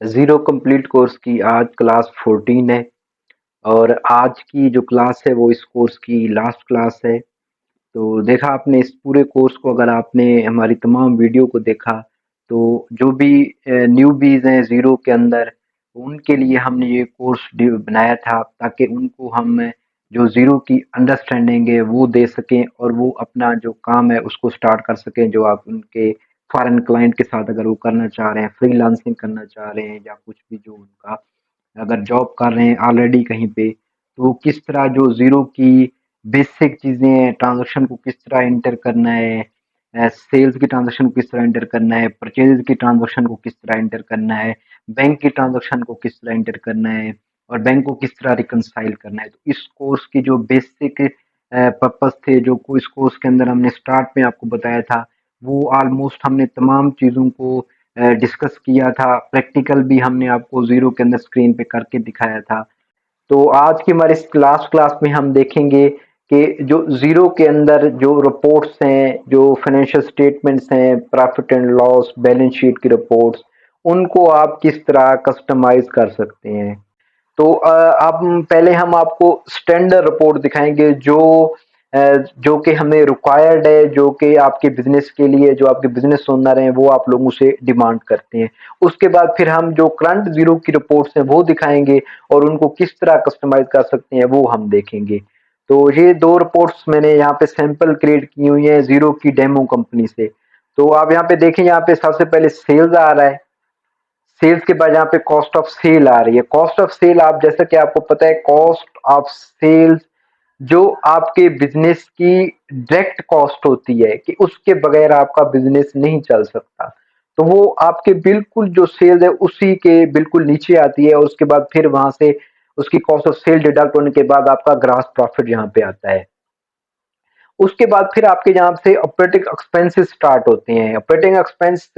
Zero complete course की आज class 14 है और आज की जो क्लास है वो इस कोर्स की लास्ट क्लास है। तो देखा आपने इस पूरे कोर्स को, अगर आपने हमारी तमाम वीडियो को देखा तो जो भी न्यूबीज़ हैं ज़ीरो के अंदर, उनके लिए हमने ये कोर्स बनाया था ताकि उनको हम जो ज़ीरो की अंडरस्टैंडिंग है वो दे सकें और वो अपना जो काम है उसको स्टार्ट कर सकें। जो आप उनके फॉरेन क्लाइंट के साथ अगर वो करना चाह रहे हैं, फ्रीलांसिंग करना चाह रहे हैं या कुछ भी, जो उनका अगर जॉब कर रहे हैं ऑलरेडी कहीं पे, तो वो किस तरह जो ज़ीरो की बेसिक चीज़ें हैं, ट्रांज़ैक्शन को किस तरह एंटर करना है, सेल्स की ट्रांज़ैक्शन को किस तरह एंटर करना है, परचेज़ की ट्रांज़ैक्शन को किस तरह एंटर करना है, बैंक की ट्रांज़ैक्शन को किस तरह एंटर करना है और बैंक को किस तरह रिकंसाइल करना है। तो इस कोर्स की जो बेसिक पर्पज़ थे, जो को इस कोर्स के अंदर हमने स्टार्ट में आपको बताया था, वो ऑलमोस्ट हमने तमाम चीज़ों को डिस्कस किया था। प्रैक्टिकल भी हमने आपको ज़ीरो के अंदर स्क्रीन पे करके दिखाया था। तो आज की हमारी इस लास्ट क्लास में हम देखेंगे कि जो ज़ीरो के अंदर जो रिपोर्ट्स हैं, जो फाइनेंशियल स्टेटमेंट्स हैं, profit and loss, balance sheet की रिपोर्ट्स, उनको आप किस तरह कस्टमाइज़ कर सकते हैं। तो अब पहले हम आपको स्टैंडर्ड रिपोर्ट दिखाएँगे जो कि हमें रिक्वायर्ड है, जो कि आपके बिज़नेस के लिए, जो आपके बिज़नेस ओनर हैं, वो आप लोगों से डिमांड करते हैं। उसके बाद फिर हम जो करंट ज़ीरो की रिपोर्ट्स हैं, वो दिखाएँगे और उनको किस तरह कस्टमाइज़ कर सकते हैं, वो हम देखेंगे। तो ये 2 रिपोर्ट्स मैंने यहाँ पे सैंपल क्रिएट की हुई हैं ज़ीरो की डेमो कंपनी से। तो आप यहाँ पे देखें, यहाँ पे सबसे पहले सेल्स आ रहा है। सेल्स के बाद यहाँ पे कॉस्ट ऑफ सेल आ रही है। कॉस्ट ऑफ सेल, आप जैसा कि आपको पता है, कॉस्ट ऑफ सेल्स जो आपके बिजनेस की डायरेक्ट कॉस्ट होती है कि उसके बगैर आपका बिजनेस नहीं चल सकता। तो वो आपके बिल्कुल जो सेल्स है उसी के बिल्कुल नीचे आती है और उसके बाद फिर वहां से उसकी कॉस्ट ऑफ सेल डिडक्ट होने के बाद आपका ग्रॉस प्रॉफिट यहाँ पे आता है। उसके बाद फिर आपके यहाँ से ऑपरेटिंग एक्सपेंसेस स्टार्ट होते हैं। ऑपरेटिंग एक्सपेंस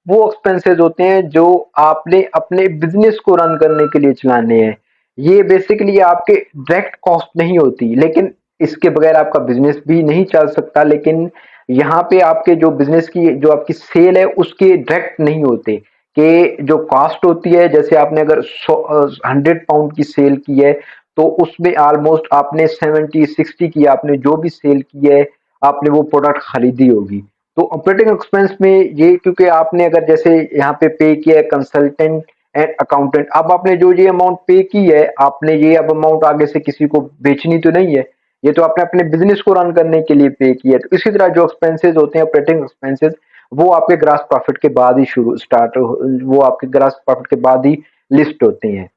वो एक्सपेंसेस होते हैं जो आपने अपने बिजनेस को रन करने के लिए चलाने हैं। ये बेसिकली आपके डायरेक्ट कॉस्ट नहीं होती, लेकिन इसके बगैर आपका बिजनेस भी नहीं चल सकता। लेकिन यहाँ पे आपके जो बिजनेस की जो आपकी सेल है उसके डायरेक्ट नहीं होते कि जो कॉस्ट होती है, जैसे आपने अगर 100 पाउंड की सेल की है तो उसमें ऑलमोस्ट आपने 70-60 की आपने जो भी सेल की है, आपने वो प्रोडक्ट खरीदी होगी। तो ऑपरेटिंग एक्सपेंस में ये, क्योंकि आपने अगर जैसे यहाँ पे पे किया है कंसल्टेंट एंड अकाउंटेंट, अब आपने जो ये अमाउंट पे की है, आपने ये अब अमाउंट आगे से किसी को बेचनी तो नहीं है, ये तो आपने अपने बिजनेस को रन करने के लिए पे किया है। तो इसी तरह जो एक्सपेंसेस होते हैं ऑपरेटिंग एक्सपेंसेस, वो आपके ग्रॉस प्रॉफिट के बाद ही शुरू स्टार्ट वो आपके ग्रॉस प्रॉफिट के बाद ही लिस्ट होते हैं।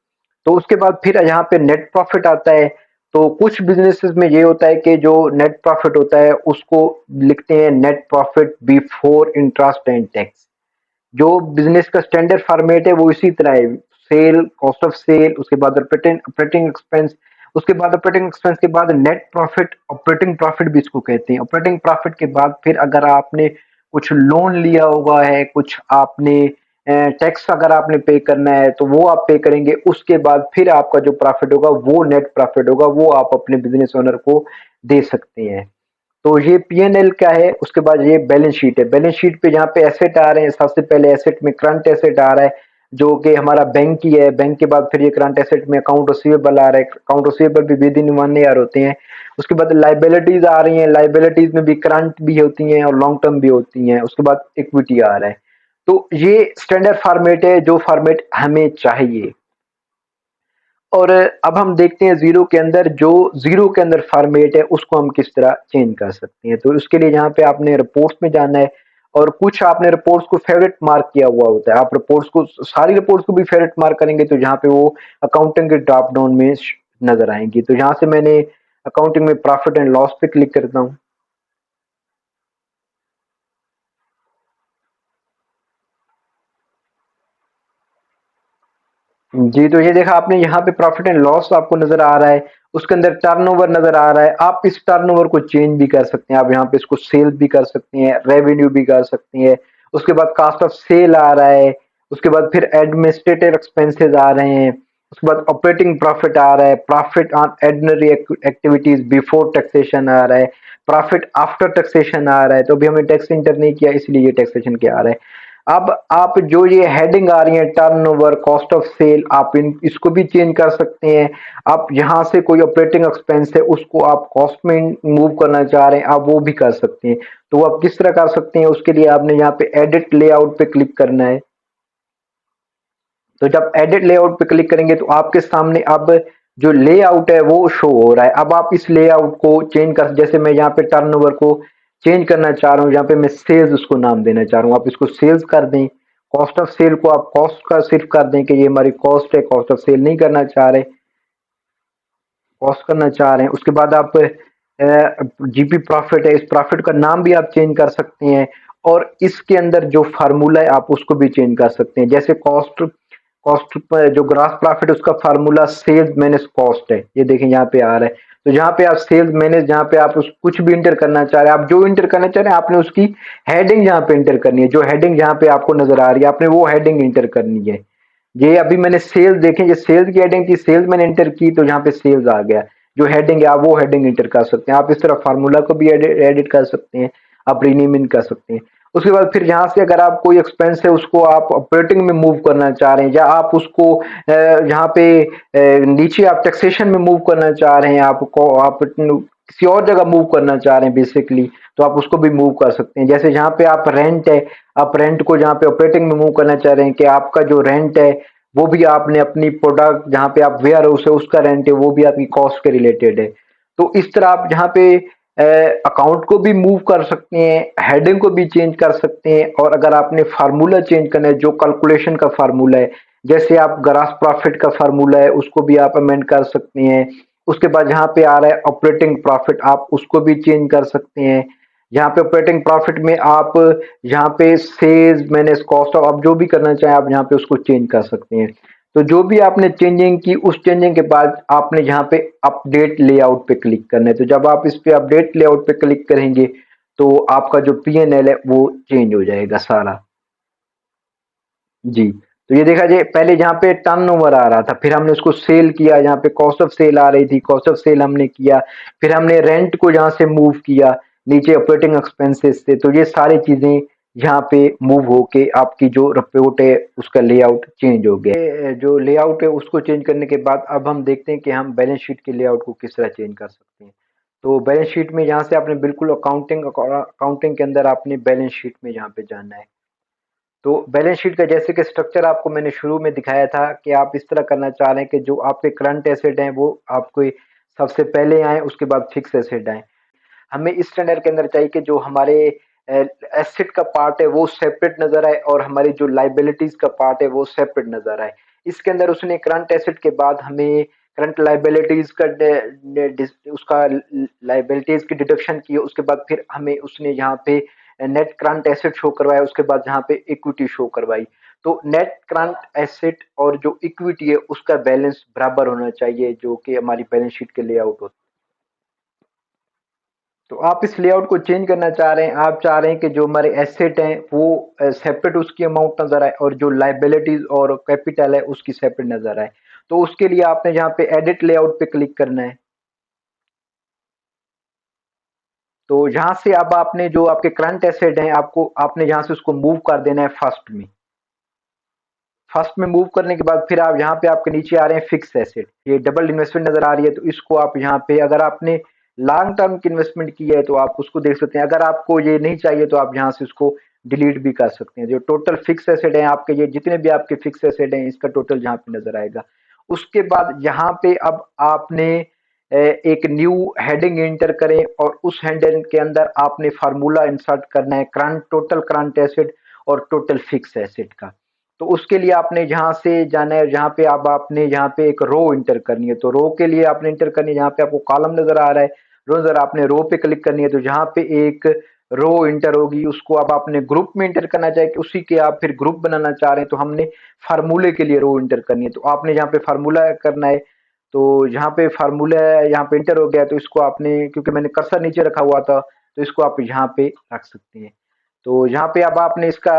तो उसके बाद फिर यहाँ पे नेट प्रॉफिट आता है। तो कुछ बिजनेसेस में ये होता है कि जो नेट प्रॉफिट होता है उसको लिखते हैं net profit before interest and tax. जो बिजनेस का स्टैंडर्ड फॉर्मेट है वो इसी तरह है। सेल, कॉस्ट ऑफ सेल, उसके बाद ऑपरेटिंग ऑपरेटिंग एक्सपेंस, उसके बाद ऑपरेटिंग एक्सपेंस के बाद नेट प्रॉफिट, ऑपरेटिंग प्रॉफिट भी इसको कहते हैं। ऑपरेटिंग प्रॉफिट के बाद फिर अगर आपने कुछ लोन लिया हुआ है, कुछ आपने टैक्स अगर आपने पे करना है तो वो आप पे करेंगे। उसके बाद फिर आपका जो प्रॉफिट होगा वो नेट प्रॉफिट होगा, वो आप अपने बिजनेस ओनर को दे सकते हैं। तो ये पी&एल क्या है, उसके बाद ये बैलेंस शीट है। बैलेंस शीट पे जहाँ पे एसेट आ रहे हैं, सबसे पहले एसेट में करंट एसेट आ रहा है जो कि हमारा बैंक की है। बैंक के बाद फिर ये करंट एसेट में अकाउंट रिसीवेबल आ रहा है। अकाउंट रिसीवेबल भी विद इन 1 ईयर होते हैं। उसके बाद लाइबिलिटीज आ रही हैं, लाइबिलिटीज में भी करंट भी होती हैं और लॉन्ग टर्म भी होती हैं। उसके बाद इक्विटी आ रहा है। तो ये स्टैंडर्ड फॉर्मेट है, जो फॉर्मेट हमें चाहिए। और अब हम देखते हैं ज़ीरो के अंदर, जो ज़ीरो के अंदर फॉर्मेट है उसको हम किस तरह चेंज कर सकते हैं। तो उसके लिए यहाँ पे आपने रिपोर्ट्स में जाना है और कुछ आपने रिपोर्ट्स को फेवरेट मार्क किया हुआ होता है। आप रिपोर्ट्स को, सारी रिपोर्ट्स को भी फेवरेट मार्क करेंगे तो यहाँ पे वो अकाउंटिंग के ड्रॉप डाउन में नजर आएंगी। तो यहाँ से मैंने अकाउंटिंग में प्रॉफिट एंड लॉस पे क्लिक करता हूँ। जी, तो ये देखा आपने, यहाँ पे प्रॉफिट एंड लॉस आपको नज़र आ रहा है, उसके अंदर टर्नओवर नज़र आ रहा है। आप इस टर्नओवर को चेंज भी कर सकते हैं, आप यहाँ पे इसको सेल भी कर सकते हैं, रेवेन्यू भी कर सकते हैं। उसके बाद कॉस्ट ऑफ सेल आ रहा है, उसके बाद फिर एडमिनिस्ट्रेटिव एक्सपेंसेस आ रहे हैं, उसके बाद ऑपरेटिंग प्रॉफिट आ रहा है, profit on ordinary activities before taxation आ रहा है, प्रॉफिट आफ्टर टैक्सेशन आ रहा है। तो अभी हमने टैक्स इंटर नहीं किया इसलिए ये टैक्सेशन क्या आ रहा है। अब आप जो ये हेडिंग आ रही है टर्नओवर, कॉस्ट ऑफ सेल, आप इन इसको भी चेंज कर सकते हैं। आप यहाँ से कोई ऑपरेटिंग एक्सपेंस है उसको आप कॉस्ट में मूव करना चाह रहे हैं, आप वो भी कर सकते हैं। तो वो आप किस तरह कर सकते हैं, उसके लिए आपने यहाँ पे एडिट लेआउट पे क्लिक करना है। तो जब एडिट लेआउट पे क्लिक करेंगे तो आपके सामने अब जो लेआउट है वो शो हो रहा है। अब आप इस लेआउट को चेंज कर, जैसे मैं यहाँ पे टर्नओवर को चेंज करना चाह रहा हूँ, यहाँ पे मैं सेल्स उसको नाम देना चाह रहा हूँ, आप इसको सेल्स कर दें। कॉस्ट ऑफ सेल को आप कॉस्ट का सिर्फ कर दें कि ये हमारी कॉस्ट है, कॉस्ट ऑफ सेल नहीं करना चाह रहे, कॉस्ट करना चाह रहे हैं। उसके बाद आप जीपी प्रॉफिट है, इस प्रॉफिट का नाम भी आप चेंज कर सकते हैं। और इसके अंदर जो फार्मूला है आप उसको भी चेंज कर सकते हैं। जैसे कॉस्ट कॉस्ट पर जो ग्रॉस प्रॉफिट, उसका फार्मूला सेल्स माइनस कॉस्ट है, ये देखें यहाँ पे आ रहा है। तो जहाँ पे आप सेल्स माइनस, जहाँ पे आप उस कुछ भी इंटर करना चाह रहे हैं, आप जो इंटर करना चाह रहे हैं आपने उसकी हेडिंग जहाँ पे इंटर करनी है, जो हेडिंग जहाँ पे आपको नजर आ रही है आपने वो हेडिंग इंटर करनी है। ये अभी मैंने सेल्स देखें, ये सेल्स की हेडिंग थी, सेल्स मैंने एंटर की तो यहाँ पे सेल्स आ गया। जो हेडिंग है आप वो हेडिंग एंटर कर सकते हैं। आप इस तरह फार्मूला को भी एडिट कर सकते हैं, आप रीनेमिंग कर सकते हैं। उसके बाद फिर यहाँ से अगर आप कोई एक्सपेंस है उसको आप ऑपरेटिंग में मूव करना चाह रहे हैं, या आप उसको यहाँ पे नीचे आप टैक्सेशन में मूव करना चाह रहे हैं, आपको आप किसी और जगह मूव करना चाह रहे हैं बेसिकली, तो आप उसको भी मूव कर सकते हैं। जैसे जहाँ पे आप रेंट है, आप रेंट को जहाँ पे ऑपरेटिंग में मूव करना चाह रहे हैं कि आपका जो रेंट है वो भी आपने अपनी प्रोडक्ट जहाँ पे आप वेयर हाउस है उसका रेंट है वो भी आपकी कॉस्ट के रिलेटेड है। तो इस तरह आप जहाँ पे अकाउंट को भी मूव कर सकते हैं, हेडिंग को भी चेंज कर सकते हैं। और अगर आपने फार्मूला चेंज करना है, जो कैलकुलेशन का फार्मूला है, जैसे आप ग्रॉस प्रॉफिट का फार्मूला है उसको भी आप अमेंड कर सकते हैं। उसके बाद जहाँ पे आ रहा है ऑपरेटिंग प्रॉफिट, आप उसको भी चेंज कर सकते हैं। यहाँ पे ऑपरेटिंग प्रॉफिट में आप यहाँ पे सेल्स मैनेज कॉस्ट, आप जो भी करना चाहें आप यहाँ पे उसको चेंज कर सकते हैं। तो जो भी आपने चेंजिंग की, उस चेंजिंग के बाद आपने यहाँ पे अपडेट लेआउट पे क्लिक करना है। तो जब आप इस पे अपडेट लेआउट पे क्लिक करेंगे तो आपका जो पीएनएल है वो चेंज हो जाएगा सारा। जी, तो ये देखा जाए, पहले जहाँ पे टर्नओवर आ रहा था, फिर हमने उसको सेल किया, यहाँ पे कॉस्ट ऑफ सेल आ रही थी, कॉस्ट ऑफ सेल हमने किया, फिर हमने रेंट को यहाँ से मूव किया, नीचे ऑपरेटिंग एक्सपेंसेस से। तो ये सारी चीजें यहाँ पे मूव होके आपकी जो रिपोर्ट है उसका लेआउट चेंज हो गया। जो लेआउट है उसको चेंज करने के बाद अब हम देखते हैं कि हम बैलेंस शीट के लेआउट को किस तरह चेंज कर सकते हैं। तो बैलेंस शीट में यहाँ से आपने बिल्कुल अकाउंटिंग अकाउंटिंग के अंदर आपने बैलेंस शीट में यहाँ पे जाना है। तो बैलेंस शीट का जैसे कि स्ट्रक्चर आपको मैंने शुरू में दिखाया था कि आप इस तरह करना चाह रहे हैं कि जो आपके करंट एसेट हैं वो आपको सबसे पहले आए, उसके बाद फिक्स एसेट आए। हमें इस स्टैंडर्ड के अंदर चाहिए कि जो हमारे एसेट का पार्ट है वो सेपरेट नजर आए और हमारी जो लाइबिलिटीज का पार्ट है वो सेपरेट नजर आए। इसके अंदर उसने करंट एसेट के बाद हमें करंट लाइबिलिटीज का उसका लाइबिलिटीज की डिडक्शन की, उसके बाद फिर हमें उसने यहाँ पे नेट करंट एसेट शो करवाया, उसके बाद यहाँ पे इक्विटी शो करवाई। तो नेट करंट एसेट और जो इक्विटी है उसका बैलेंस बराबर होना चाहिए, जो कि हमारी बैलेंस शीट के लेआउट होता है। तो आप इस लेआउट को चेंज करना चाह रहे हैं, आप चाह रहे हैं कि जो हमारे एसेट हैं वो सेपरेट उसकी अमाउंट नजर आए और जो लाइबिलिटीज और कैपिटल है उसकी सेपरेट नजर आए। तो उसके लिए आपने यहाँ पे एडिट लेआउट पे क्लिक करना है। तो यहाँ से अब आपने जो आपके करंट एसेट हैं आपको आपने यहाँ से उसको मूव कर देना है फर्स्ट में। फर्स्ट में मूव करने के बाद फिर आप यहाँ पे आपके नीचे आ रहे हैं फिक्स एसेट, ये डबल इन्वेस्टमेंट नजर आ रही है, तो इसको आप यहाँ पे अगर आपने लॉन्ग टर्म की इन्वेस्टमेंट की है तो आप उसको देख सकते हैं। अगर आपको ये नहीं चाहिए तो आप यहाँ से उसको डिलीट भी कर सकते हैं। जो टोटल फिक्स एसेट है आपके, ये जितने भी आपके फिक्स एसेट हैं इसका टोटल यहाँ पे नजर आएगा। उसके बाद यहाँ पे अब आपने एक न्यू हेडिंग एंटर करें और उस हेडिंग के अंदर आपने फार्मूला इंसर्ट करना है करंट टोटल करंट एसेट और टोटल फिक्स एसेट का। तो उसके लिए आपने यहाँ से जाना है, यहाँ पे अब आपने यहाँ पे एक रो इंटर करनी है। तो रो के लिए आपने इंटर करनी है, यहाँ पे आपको कॉलम नजर आ रहा है, रो नजर, आपने रो पे क्लिक करनी है। तो जहाँ पे एक रो इंटर होगी उसको अब आपने ग्रुप में इंटर करना चाहिए कि उसी के आप फिर ग्रुप बनाना चाह रहे हैं, तो हमने फार्मूले के लिए रो इंटर करनी है। तो आपने यहाँ पे फार्मूला करना है। तो यहाँ पे फार्मूला यहाँ पे इंटर हो गया, तो इसको आपने, क्योंकि मैंने कर्सर नीचे रखा हुआ था, तो इसको आप यहाँ पे रख सकते हैं। तो यहाँ पे अब आपने इसका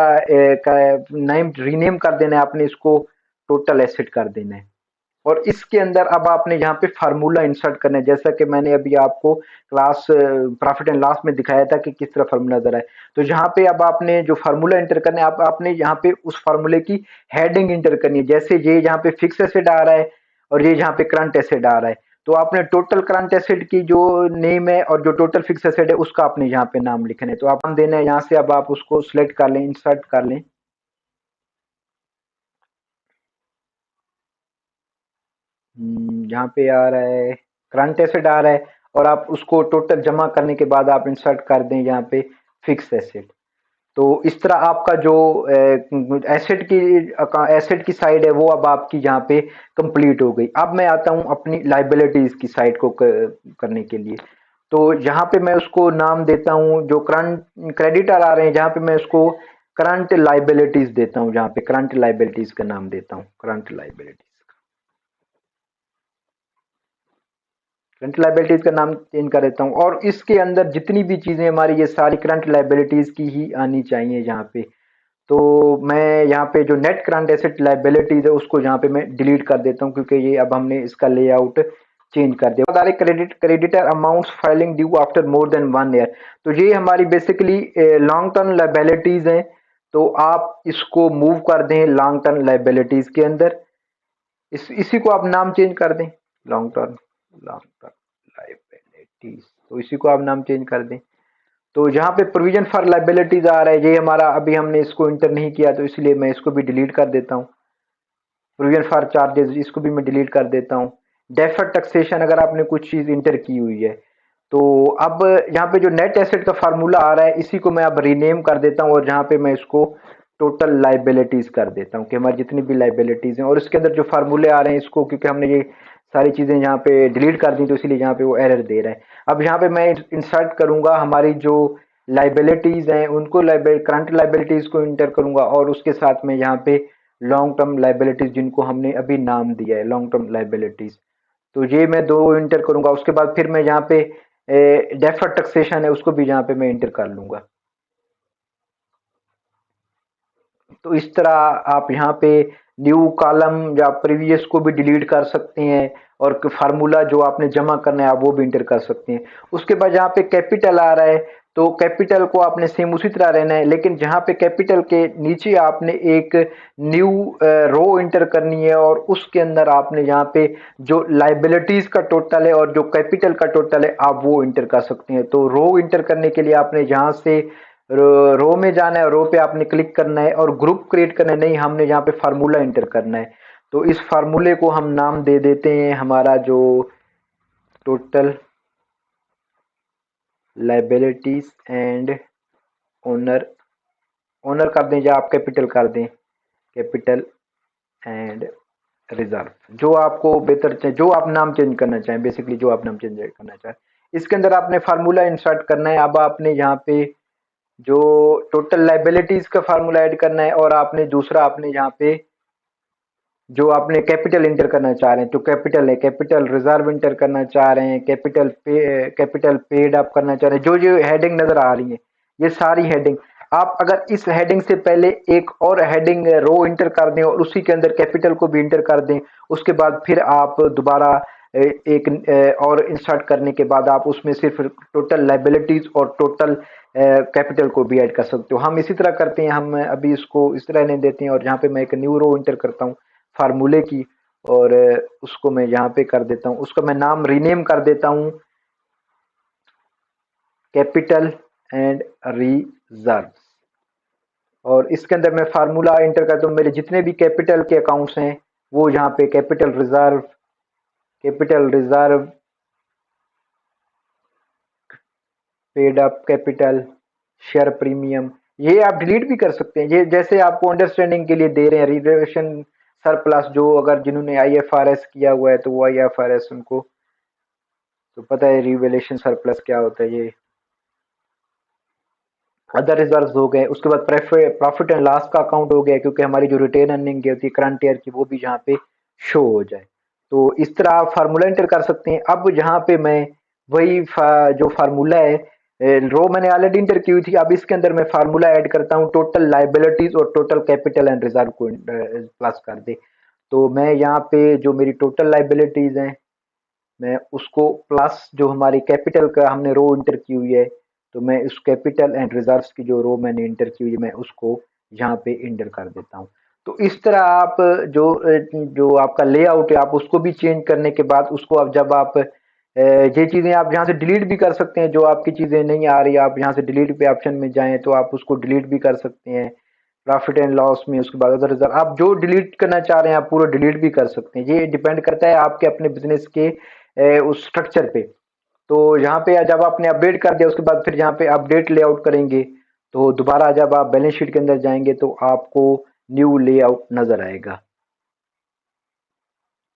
नेम रीनेम कर देना है, आपने इसको टोटल एसेट कर देना है। और इसके अंदर अब आपने यहाँ पे फार्मूला इंसर्ट करना है, जैसा कि मैंने अभी आपको क्लास प्रॉफिट एंड लॉस में दिखाया था कि किस तरह फार्मूला दर है। तो यहाँ पे अब आपने जो फार्मूला इंटर करना है, आप आपने यहाँ पे उस फार्मूले की हेडिंग इंटर करनी है। जैसे ये यहाँ पे फिक्स एसेट आ रहा है और ये यहाँ पे करंट एसेट आ रहा है, तो आपने टोटल करंट एसेट की जो नेम है और जो टोटल फिक्स एसेट है उसका आपने यहाँ पे नाम लिखना है। तो आप नाम देना है यहाँ से, अब आप उसको सिलेक्ट कर लें, इंसर्ट कर लें। यहाँ पे आ रहा है करंट एसेट आ रहा है, और आप उसको टोटल जमा करने के बाद आप इंसर्ट कर दें यहाँ पे फिक्स एसेट। तो इस तरह आपका जो एसेट की साइड है वो अब आपकी यहाँ पे कंप्लीट हो गई। अब मैं आता हूँ अपनी लाइबिलिटीज की साइड को करने के लिए। तो यहाँ पे मैं उसको नाम देता हूँ, जो करंट क्रेडिटर आ रहे हैं जहाँ पे मैं उसको करंट लाइबिलिटीज देता हूँ, जहाँ पे करंट लाइबिलिटीज का नाम देता हूँ, करंट लाइबिलिटीज। करंट लाइबिलिटीज का नाम चेंज कर देता हूँ, और इसके अंदर जितनी भी चीजें हमारी ये सारी करंट लाइबिलिटीज की ही आनी चाहिए यहाँ पे। तो मैं यहाँ पे जो नेट करंट एसेट लाइबिलिटीज है उसको यहाँ पे मैं डिलीट कर देता हूँ, क्योंकि ये अब हमने इसका लेआउट चेंज कर दिया। बता रहे creditor amounts filing due after more than 1 year. तो ये हमारी बेसिकली लॉन्ग टर्म लाइबिलिटीज हैं। तो आप इसको मूव कर दें लॉन्ग टर्म लाइबिलिटीज के अंदर। इसी को आप नाम चेंज कर दें, long term, long term liabilities. तो इसी को आप नाम चेंज कर दें। तो जहाँ पे प्रोविजन फॉर लाइबिलिटीज आ रहा है, ये हमारा अभी हमने इसको इंटर नहीं किया, तो इसलिए मैं इसको भी डिलीट कर देता हूँ। प्रोविजन फॉर चार्जेस, इसको भी मैं डिलीट कर देता हूँ। डेफर्ड टैक्सेशन, अगर आपने कुछ चीज इंटर की हुई है, तो अब यहाँ पे जो नेट एसेट का फार्मूला आ रहा है इसी को मैं अब रीनेम कर देता हूँ, और जहाँ पे मैं इसको टोटल लाइबिलिटीज कर देता हूँ कि हमारी जितनी भी लाइबिलिटीज हैं, और इसके अंदर जो फार्मूले आ रहे हैं इसको, क्योंकि हमने ये सारी चीजें यहाँ पे डिलीट कर दी तो इसलिए यहाँ पे वो एरर दे रहा है। अब यहाँ पे मैं इंसर्ट करूंगा हमारी जो लाइबिलिटीज हैं उनको, करंट लाइबिलिटीज को इंटर करूंगा, और उसके साथ में यहाँ पे लॉन्ग टर्म लाइबिलिटीज जिनको हमने अभी नाम दिया है लॉन्ग टर्म लाइबिलिटीज। तो ये मैं दो इंटर करूंगा, उसके बाद फिर मैं यहाँ पे डेफर्ड टैक्सेशन है उसको भी यहाँ पे मैं इंटर कर लूंगा। तो इस तरह आप यहाँ पे न्यू कॉलम या प्रीवियस को भी डिलीट कर सकते हैं, और फार्मूला जो आपने जमा करना है आप वो भी इंटर कर सकते हैं। उसके बाद यहाँ पे कैपिटल आ रहा है, तो कैपिटल को आपने सेम उसी तरह रहना है, लेकिन जहाँ पे कैपिटल के नीचे आपने एक न्यू रो इंटर करनी है, और उसके अंदर आपने यहाँ पे जो लाइबिलिटीज का टोटल है और जो कैपिटल का टोटल है आप वो इंटर कर सकते हैं। तो रो इंटर करने के लिए आपने यहाँ से रो में जाना है, रो पे आपने क्लिक करना है और ग्रुप क्रिएट करना है, नहीं हमने यहाँ पे फार्मूला इंटर करना है। तो इस फार्मूले को हम नाम दे देते हैं हमारा जो total liabilities and owner, owner कर दें या आप कैपिटल कर दें, कैपिटल एंड रिजर्व, जो आपको बेहतर चाहे, जो आप नाम चेंज करना चाहें, बेसिकली जो आप नाम चेंज करना चाहें। इसके अंदर आपने फार्मूला इंसर्ट करना है। अब आपने यहाँ पे जो टोटल लाइबिलिटीज का फार्मूला ऐड करना है, और आपने दूसरा आपने यहाँ पे जो आपने कैपिटल इंटर करना चाह रहे हैं, तो कैपिटल है, कैपिटल रिजर्व इंटर करना चाह रहे हैं, कैपिटल पेड आप करना चाह रहे हैं, जो जो हेडिंग नजर आ रही है ये सारी हेडिंग। आप अगर इस हेडिंग से पहले एक और हेडिंग रो इंटर कर दें और उसी के अंदर कैपिटल को भी इंटर कर दें, उसके बाद फिर आप दोबारा एक और इंसर्ट करने के बाद आप उसमें सिर्फ टोटल लाइबिलिटीज और टोटल कैपिटल को भी ऐड कर सकते हो। हम इसी तरह करते हैं, हम अभी इसको इस तरह नहीं देते हैं, और जहाँ पे मैं एक न्यू रो इंटर करता हूँ फार्मूले की, और उसको मैं यहाँ पे कर देता हूँ, उसका मैं नाम रीनेम कर देता हूँ कैपिटल एंड रिजर्व। और इसके अंदर मैं फार्मूला इंटर करता हूँ, मेरे जितने भी कैपिटल के अकाउंट्स हैं वो यहाँ पे capital reserve, capital reserve, paid up capital, share premium, ये आप डिलीट भी कर सकते हैं। ये जैसे आपको अंडरस्टैंडिंग के लिए दे रहे हैं, रिजर्वेशन सरप्लस, जो अगर जिन्होंने आईएफआरएस किया हुआ है तो वो आईएफआरएस उनको तो पता है रिवेलेशन सरप्लस क्या होता है। ये अदर रिजर्व हो गए, उसके बाद प्रॉफिट एंड लॉस का अकाउंट हो गया, क्योंकि हमारी जो रिटेन अर्निंग होती है करंट ईयर की वो भी यहाँ पे शो हो जाए। तो इस तरह आप फार्मूला एंटर कर सकते हैं। अब यहाँ पे मैं वही जो फार्मूला है, रो मैंने ऑलरेडी इंटर की हुई थी, अब इसके अंदर मैं फार्मूला ऐड करता हूँ टोटल लाइबिलिटीज और टोटल कैपिटल एंड रिजर्व को प्लस कर दे। तो मैं यहाँ पे जो मेरी टोटल लाइबिलिटीज हैं, मैं उसको प्लस जो हमारी कैपिटल का हमने रो इंटर की हुई है, तो मैं उस कैपिटल एंड रिजर्व्स की जो रो मैंने इंटर की हुई है, मैं उसको यहाँ पे इंटर कर देता हूँ। तो इस तरह आप जो आपका लेआउट है, आप उसको भी चेंज करने के बाद उसको अब जब आप ये चीजें आप यहाँ से डिलीट भी कर सकते हैं, जो आपकी चीजें नहीं आ रही, आप यहाँ से डिलीट पे ऑप्शन में जाएं तो आप उसको डिलीट भी कर सकते हैं प्रॉफिट एंड लॉस में। उसके बाद अदर रिजर्व आप जो डिलीट करना चाह रहे हैं आप पूरा डिलीट भी कर सकते हैं, ये डिपेंड करता है आपके अपने बिजनेस के उस स्ट्रक्चर पे। तो यहाँ पे जब आपने अपडेट कर दिया उसके बाद फिर यहाँ पे अपडेट लेआउट करेंगे, तो दोबारा जब आप बैलेंस शीट के अंदर जाएंगे तो आपको न्यू लेआउट नजर आएगा।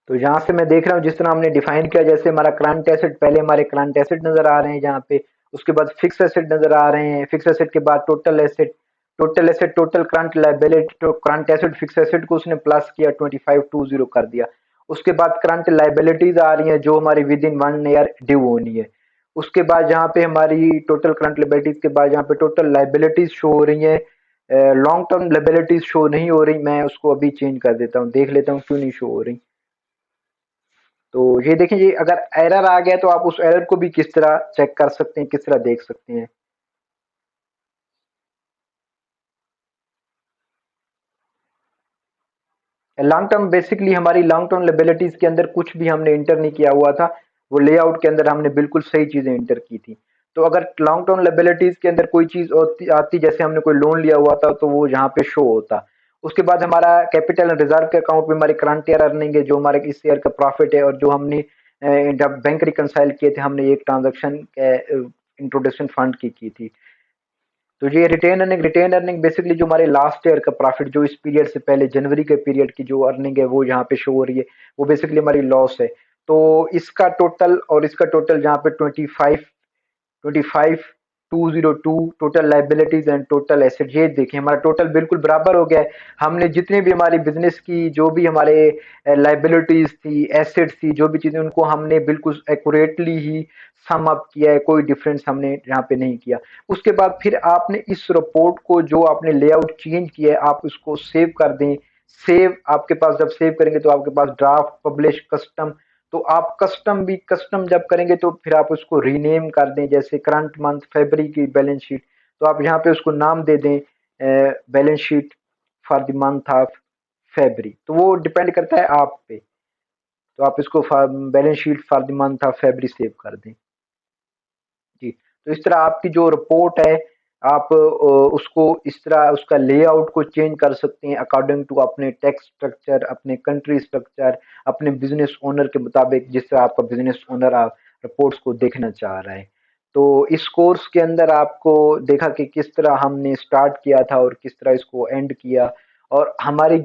तो यहाँ से मैं देख रहा हूँ जिस तरह हमने डिफाइन किया, जैसे हमारा करंट एसेट, पहले हमारे करंट एसेट नजर आ रहे हैं यहाँ पे, उसके बाद फिक्स एसेट नजर आ रहे हैं, फिक्स एसेट के बाद total asset, total asset, total current liability, तो करंट एसेट फिक्स एसेट को उसने प्लस किया 2520 कर दिया। उसके बाद करंट लाइबिलिटीज आ रही हैं जो हमारी विद इन 1 ईयर ड्यू होनी है। उसके बाद यहाँ पे हमारी टोटल करंट लाइबिलिटीज के बाद यहाँ पे टोटल लाइबिलिटीज शो हो रही है, लॉन्ग टर्म लाइबिलिटीज शो नहीं हो रही। मैं उसको अभी चेंज कर देता हूँ, देख लेता हूँ क्यों नहीं शो हो रही। तो ये देखिए, ये अगर एरर आ गया तो आप उस एरर को भी किस तरह चेक कर सकते हैं, किस तरह देख सकते हैं। लॉन्ग टर्म बेसिकली हमारी लॉन्ग टर्म लायबिलिटीज के अंदर कुछ भी हमने इंटर नहीं किया हुआ था, वो लेआउट के अंदर हमने बिल्कुल सही चीजें इंटर की थी। तो अगर लॉन्ग टर्म लायबिलिटीज के अंदर कोई चीज आती, जैसे हमने कोई लोन लिया हुआ था तो वो यहाँ पे शो होता। उसके बाद हमारा कैपिटल एंड रिजर्व के अकाउंट में हमारी करंट ईयर अर्निंग है, जो हमारे इस ईयर का प्रॉफिट है, और जो हमने जब बैंक रिकनसाइल किए थे हमने एक ट्रांजेक्शन इंट्रोडक्शन फंड की थी। तो ये रिटेन अर्निंग बेसिकली जो हमारे लास्ट ईयर का प्रॉफिट, जो इस पीरियड से पहले जनवरी के पीरियड की जो अर्निंग है वो यहाँ पे शो हो रही है, वो बेसिकली हमारी लॉस है। तो इसका टोटल और इसका टोटल यहाँ पे 25,202 total liabilities and total asset, ये देखिए हमारा टोटल बिल्कुल बराबर हो गया है। हमने जितने भी हमारी बिजनेस की जो भी हमारे लाइबिलिटीज थी, एसेट्स थी, जो भी चीजें, उनको हमने बिल्कुल एक्यूरेटली ही सम अप किया है, कोई डिफरेंस हमने यहाँ पे नहीं किया। उसके बाद फिर आपने इस रिपोर्ट को जो आपने लेआउट चेंज किया है आप उसको सेव कर दें। सेव आपके पास जब सेव करेंगे तो आपके पास ड्राफ्ट, पब्लिश, कस्टम, तो आप कस्टम जब करेंगे तो फिर आप उसको रीनेम कर दें, जैसे करंट मंथ फरवरी की बैलेंस शीट, तो आप यहाँ पे उसको नाम दे दें balance sheet for the month of February. तो वो डिपेंड करता है आप पे, तो आप इसको balance sheet for the month of February save कर दें। जी, तो इस तरह आपकी जो रिपोर्ट है आप उसको इस तरह उसका लेआउट को चेंज कर सकते हैं अकॉर्डिंग टू अपने टैक्स स्ट्रक्चर, अपने कंट्री स्ट्रक्चर, अपने बिजनेस ओनर के मुताबिक, जिस तरह आपका बिजनेस ओनर आप रिपोर्ट्स को देखना चाह रहा है। तो इस कोर्स के अंदर आपको देखा कि किस तरह हमने स्टार्ट किया था और किस तरह इसको एंड किया, और हमारी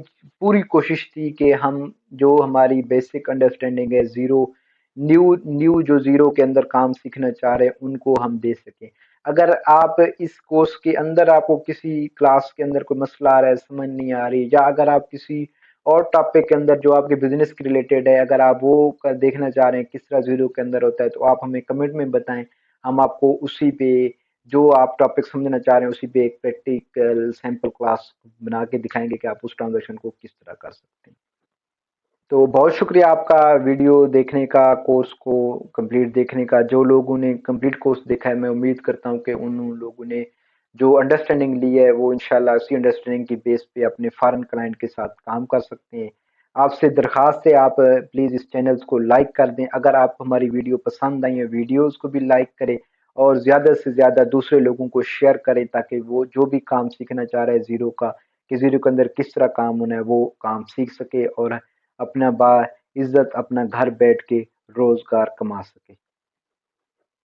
पूरी कोशिश थी कि हम जो हमारी बेसिक अंडरस्टैंडिंग है जीरो, न्यू न्यू जो ज़ीरो के अंदर काम सीखना चाह रहे हैं उनको हम दे सकें। अगर आप इस कोर्स के अंदर आपको किसी क्लास के अंदर कोई मसला आ रहा है, समझ नहीं आ रही, या अगर आप किसी और टॉपिक के अंदर जो आपके बिजनेस के रिलेटेड है, अगर आप वो देखना चाह रहे हैं किस तरह ज़ीरो के अंदर होता है, तो आप हमें कमेंट में बताएं। हम आपको उसी पे जो आप टॉपिक समझना चाह रहे हैं उसी पे एक प्रैक्टिकल सैंपल क्लास बना के दिखाएंगे कि आप उस ट्रांजेक्शन को किस तरह कर सकते हैं। तो बहुत शुक्रिया आपका वीडियो देखने का, कोर्स को कंप्लीट देखने का। जो लोगों ने कंप्लीट कोर्स देखा है मैं उम्मीद करता हूं कि उन लोगों ने जो अंडरस्टैंडिंग ली है वो इंशाल्लाह उसी अंडरस्टैंडिंग की बेस पे अपने फॉरेन क्लाइंट के साथ काम कर सकते हैं। आपसे दरखास्त है आप प्लीज़ इस चैनल्स को लाइक कर दें। अगर आपको हमारी वीडियो पसंद आई है वीडियोस को भी लाइक करें, और ज़्यादा से ज़्यादा दूसरे लोगों को शेयर करें, ताकि वो जो भी काम सीखना चाह रहे हैं ज़ीरो का, कि ज़ीरो के अंदर किस तरह काम होना है वो काम सीख सके और अपना बा इज्जत अपना घर बैठ के रोजगार कमा सके।